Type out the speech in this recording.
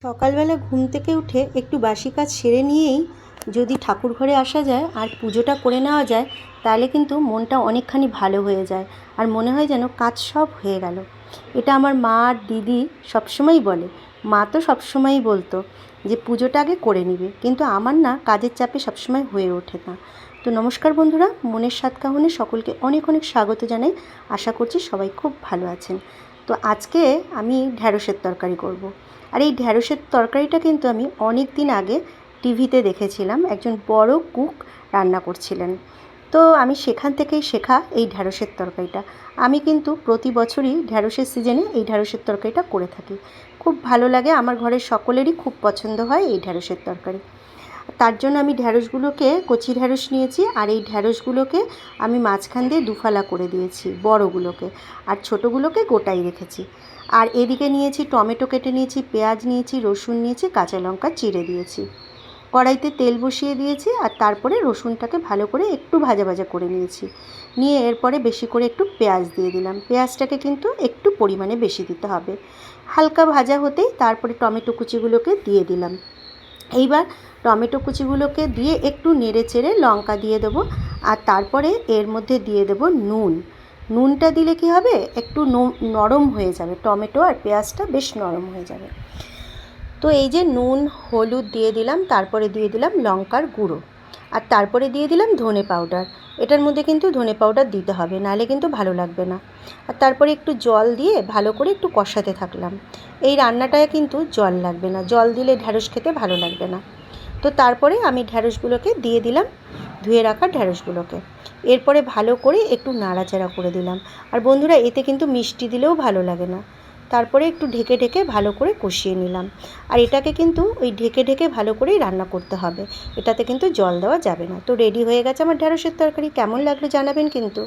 সকালবেলা ঘুম থেকে উঠে একটু বাসি কাজ সেরে নিয়েই যদি ঠাকুর ঘরে আসা যায় আর পুজোটা করে নেওয়া যায়, তাহলে কিন্তু মনটা অনেকখানি ভালো হয়ে যায় আর মনে হয় যেন কাজ সব হয়ে গেল। এটা আমার মা আর দিদি সবসময়ই বলে। মা তো সবসময়ই বলতো যে পুজোটা আগে করে নিবে, কিন্তু আমার না কাজের চাপে সবসময় হয়ে ওঠে না। তো নমস্কার বন্ধুরা, মনের স্বাদ কাহনে সকলকে অনেক অনেক স্বাগত জানাই। আশা করছি সবাই খুব ভালো আছেন। তো আজকে আমি ঢ্যাঁড়সের তরকারি করব। আর এই ঢ্যাঁড়সের তরকারিটা কিন্তু আমি অনেক দিন আগে টিভিতে দেখেছিলাম, একজন বড় কুক রান্না করছিলেন। তো আমি সেখান থেকেই শেখা এই ঢ্যাঁড়সের তরকারিটা। আমি কিন্তু প্রতি বছরই ঢ্যাঁড়সের সিজনে এই ঢ্যাঁড়সের তরকারিটা করে থাকি। খুব ভালো লাগে, আমার ঘরের সকলেরই খুব পছন্দ হয় এই ঢ্যাঁড়সের তরকারি। তার জন্য আমি ঢ্যাঁড়সগুলোকে, কচি ঢ্যাঁড়স নিয়েছি, আর এই ঢ্যাঁড়সগুলোকে আমি মাঝখান দিয়ে দুফালা করে দিয়েছি বড়গুলোকে, আর ছোটোগুলোকে গোটাই রেখেছি। আর এদিকে নিয়েছি টমেটো কেটে নিয়েছি, পেঁয়াজ নিয়েছি, রসুন নিয়েছি, কাঁচা লঙ্কা চিড়ে দিয়েছি। কড়াইতে তেল বসিয়ে দিয়েছি আর তারপরে রসুনটাকে ভালো করে একটু ভাজা ভাজা করে নিয়েছি। নিয়ে এরপরে বেশি করে একটু পেঁয়াজ দিয়ে দিলাম। পেঁয়াজটাকে কিন্তু একটু পরিমাণে বেশি দিতে হবে। হালকা ভাজা হতেই তারপরে টমেটো কুচিগুলোকে দিয়ে দিলাম। এইবার টমেটো কুচিগুলোকে দিয়ে একটু নেড়ে চেড়ে লঙ্কা দিয়ে দেবো, আর তারপরে এর মধ্যে দিয়ে দেবো নুন। নুনটা দিলে কি হবে, একটু নরম হয়ে যাবে, টমেটো আর পেঁয়াজটা বেশ নরম হয়ে যাবে। তো এই যে নুন হলুদ দিয়ে দিলাম, তারপরে দিয়ে দিলাম লঙ্কার গুঁড়ো, আর তারপরে দিয়ে দিলাম ধনে পাউডার। এটার মধ্যে কিন্তু ধনে পাউডার দিতে হবে, নাহলে কিন্তু ভালো লাগবে না। আর তারপরে একটু জল দিয়ে ভালো করে একটু কষাতে থাকলাম। এই রান্নাটায় কিন্তু জল লাগবে না, জল দিলে ঢ্যাঁড়স খেতে ভালো লাগবে না। তো তারপরে আমি ঢ্যাঁড়সগুলোকে দিয়ে দিলাম, ধুয়ে রাখা ঢ্যাঁড়সগুলোকে। এরপরে ভালো করে একটু নাড়াচাড়া করে দিলাম। আর বন্ধুরা, এতে কিন্তু মিষ্টি দিলেও ভালো লাগে না। তারপরে একটু ঢেকে ঢেকে ভালো করে কষিয়ে নিলাম। আর এটাকে কিন্তু ওই ঢেকে ঢেকে ভালো করেই রান্না করতে হবে, এটাতে কিন্তু জল দেওয়া যাবে না। তো রেডি হয়ে গেছে আমার ঢ্যাঁড়সের তরকারি। কেমন লাগলো জানাবেন কিন্তু।